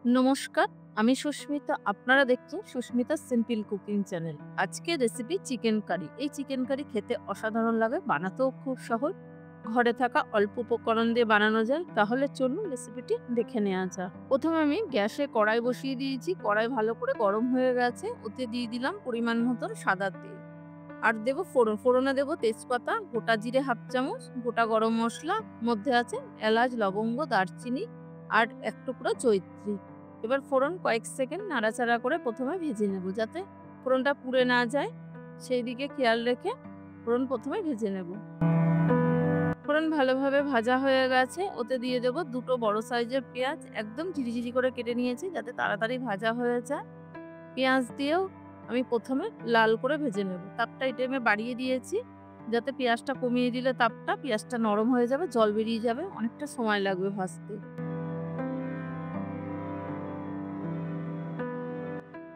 নমস্কার, আমি সুস্মিতা। আপনারা দেখছেন সুস্মিতা সিম্পল কুকিং চ্যানেল। আজকে রেসিপি চিকেন কারি। এই চিকেন কারি খেতে অসাধারণ লাগে, বানাতেও খুব সহজ। ঘরে থাকা অল্প উপকরণ দিয়ে বানানো যায়। তাহলে চলুন রেসিপিটি দেখে নেওয়া যাক। প্রথমে আমি গ্যাসে কড়াই বসিয়ে দিয়েছি। কড়াই ভালো করে গরম হয়ে গেছে। ওতে দিয়ে দিলাম পরিমাণ মতন সাদা তেল। আর দেবো ফোড়ন। ফোড়নে দেবো তেজপাতা, গোটা জিরে হাফ চামচ, গোটা গরম মশলা, মধ্যে আছে এলাচ, লবঙ্গ, দারচিনি আর এক টুকরো জয়িত্রী। এবার ফোড়ন কয়েক সেকেন্ড নাড়াচাড়া করে প্রথমে ভেজে নেব, যাতে ফোড়নটা পুড়ে না যায় সেই দিকে খেয়াল রেখে ফোড়ন প্রথমে ভেজে নেব। ফোড়ন ভালোভাবে ভাজা হয়ে গেছে। ওতে দিয়ে দেব দুটো বড় সাইজের পেঁয়াজ, একদম ঝিরিঝিরি করে কেটে নিয়েছি যাতে তাড়াতাড়ি ভাজা হয়ে যায়। পেঁয়াজ দিয়েও আমি প্রথমে লাল করে ভেজে নেব। তাপটা এই টাইমে বাড়িয়ে দিয়েছি, যাতে পেঁয়াজটা কমিয়ে দিলে তাপটা পেঁয়াজটা নরম হয়ে যাবে, জল বেরিয়ে যাবে, অনেকটা সময় লাগবে ভাজতে।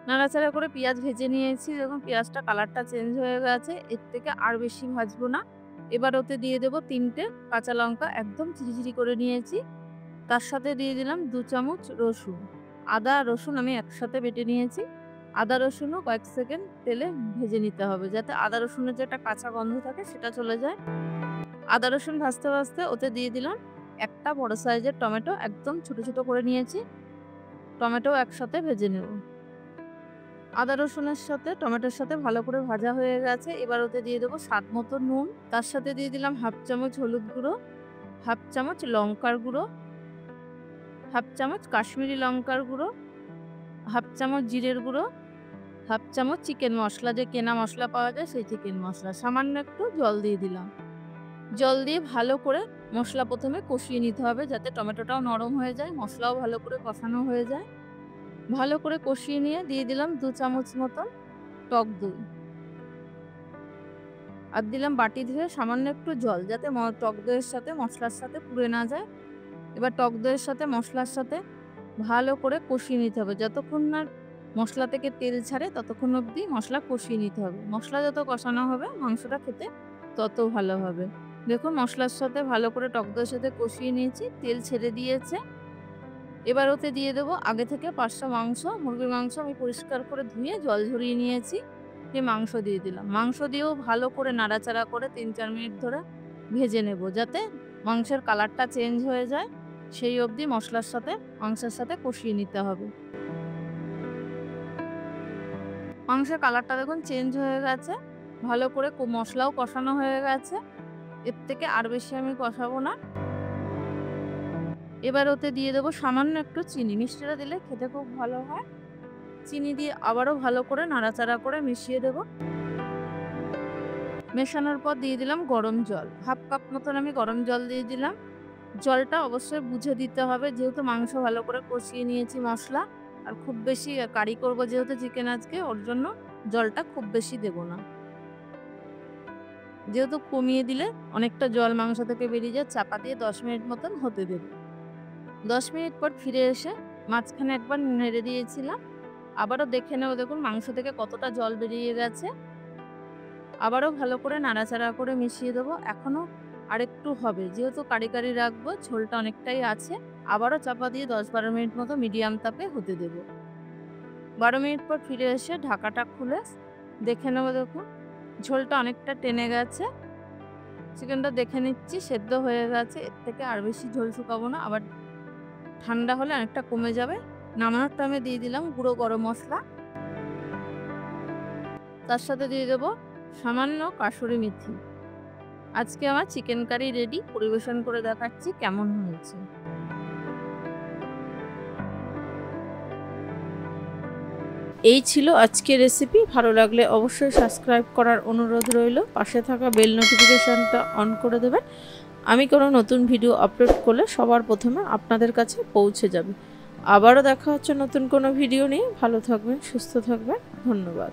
নাড়াচাড়া করে পেঁয়াজ ভেজে নিয়েছি। যখন পেঁয়াজটা কালারটা চেঞ্জ হয়ে গেছে, এর থেকে আর বেশি ভাজবো না। এবার ওতে দিয়ে দেবো ৩টে কাঁচা লঙ্কা, একদম ঝিরিঝিরি করে নিয়েছি। তার সাথে দিয়ে দিলাম ২ চামচ রসুন। আদা রসুন আমি একসাথে বেটে নিয়েছি। আদা রসুনও কয়েক সেকেন্ড তেলে ভেজে নিতে হবে, যাতে আদা রসুনের যে একটা কাঁচা গন্ধ থাকে সেটা চলে যায়। আদা রসুন ভাজতে ভাজতে ওতে দিয়ে দিলাম একটা বড় সাইজের টমেটো, একদম ছোট ছোট করে নিয়েছি। টমেটো একসাথে ভেজে নেব। আদা রসুনের সাথে টমেটোর সাথে ভালো করে ভাজা হয়ে গেছে। এবার ওতে দিয়ে দেবো স্বাদ মতো নুন। তার সাথে দিয়ে দিলাম হাফ চামচ হলুদ গুঁড়ো, হাফ চামচ লঙ্কার গুঁড়ো, হাফ চামচ কাশ্মীরি লঙ্কার গুঁড়ো, হাফ চামচ জিরের গুঁড়ো, হাফ চামচ চিকেন মশলা, যে কেনা মশলা পাওয়া যায় সেই চিকেন মশলা। সামান্য একটু জল দিয়ে দিলাম। জল দিয়ে ভালো করে মশলা প্রথমে কষিয়ে নিতে হবে, যাতে টমেটোটাও নরম হয়ে যায়, মশলাও ভালো করে কষানো হয়ে যায়। ভালো করে কষিয়ে নিয়ে দিয়ে দিলাম ২ চামচ মতন টক দই। আর দিলাম বাটি ধুয়ে সামান্য একটু জল, যাতে টক দইয়ের সাথে মশলার সাথে পুড়ে না যায়। এবার টক দইয়ের সাথে মশলার সাথে ভালো করে কষিয়ে নিতে হবে। যতক্ষণ না মশলা থেকে তেল ছাড়ে ততক্ষণ অবধি মশলা কষিয়ে নিতে হবে। মশলা যত কষানো হবে মাংসটা খেতে তত ভালো হবে। দেখুন মশলার সাথে ভালো করে টক দইয়ের সাথে কষিয়ে নিয়েছি, তেল ছেড়ে দিয়েছে। এবার ওতে দিয়ে দেবো আগে থেকে ৫০০ মাংস, মুরগির মাংস আমি পরিষ্কার করে ধুয়ে জল ঝরিয়ে নিয়েছি। সেই মাংস দিয়ে দিলাম। মাংস দিয়েও ভালো করে নাড়াচাড়া করে ৩-৪ মিনিট ধরে ভেজে নেব, যাতে মাংসের কালারটা চেঞ্জ হয়ে যায়। সেই অবধি মশলার সাথে মাংসের সাথে কষিয়ে নিতে হবে। মাংসের কালারটা দেখুন চেঞ্জ হয়ে গেছে। ভালো করে মশলাও কষানো হয়ে গেছে। এর থেকে আর বেশি আমি কষাবো না। এবার ওতে দিয়ে দেবো সামান্য একটু চিনি। মিষ্টিটা দিলে খেতে খুব ভালো হয়। চিনি দিয়ে আবারও ভালো করে নাড়াচাড়া করে মিশিয়ে দেব। মেশানোর পর দিয়ে দিলাম গরম জল। হাফ কাপ মতন আমি গরম জল দিয়ে দিলাম। জলটা অবশ্যই বুঝে দিতে হবে, যেহেতু মাংস ভালো করে কষিয়ে নিয়েছি মশলা, আর খুব বেশি কারি করব যেহেতু চিকেন আজকে, ওর জন্য জলটা খুব বেশি দেব না। যেহেতু কমিয়ে দিলে অনেকটা জল মাংস থেকে বেরিয়ে যায়, চাপা দিয়ে ১০ মিনিট মতন হতে দেব। ১০ মিনিট পর ফিরে এসে মাঝখানে একবার নেড়ে দিয়েছিলাম। আবারও দেখে নেব, দেখুন মাংস থেকে কতটা জল বেরিয়ে গেছে। আবারও ভালো করে নাড়াচাড়া করে মিশিয়ে দেবো। এখনও আরেকটু হবে, যেহেতু কারি কারি রাখবো, ঝোলটা অনেকটাই আছে। আবারও চাপা দিয়ে ১০-১২ মিনিট মতো মিডিয়াম তাপে হতে দেব। ১২ মিনিট পর ফিরে এসে ঢাকাটা খুলে দেখে নেবো, দেখুন ঝোলটা অনেকটা টেনে গেছে। চিকেনটা দেখে নিচ্ছি সেদ্ধ হয়ে গেছে। এর থেকে আর বেশি ঝোল শুকাবো না, আবার ঠান্ডা হলে অনেকটা কমে যাবে। নামানোর টাইমে দিয়ে দিলাম গুঁড়ো গরম মশলা। তার সাথে দিয়ে দেবো সামান্য কাসুরি মেথি। আজকে আমার চিকেন কারি রেডি। পরিবেশন করে দেখাচ্ছি কেমন হয়েছে। এই ছিল আজকের রেসিপি। ভালো লাগলে অবশ্যই সাবস্ক্রাইব করার অনুরোধ রইল। পাশে থাকা বেল নোটিফিকেশনটা অন করে দেবেন। আমি কোনো নতুন ভিডিও আপলোড করলে সবার প্রথমে আপনাদের কাছে পৌঁছে যাবে। আবারও দেখা হচ্ছে নতুন কোনো ভিডিও নিয়ে। ভালো থাকবেন, সুস্থ থাকবেন। ধন্যবাদ।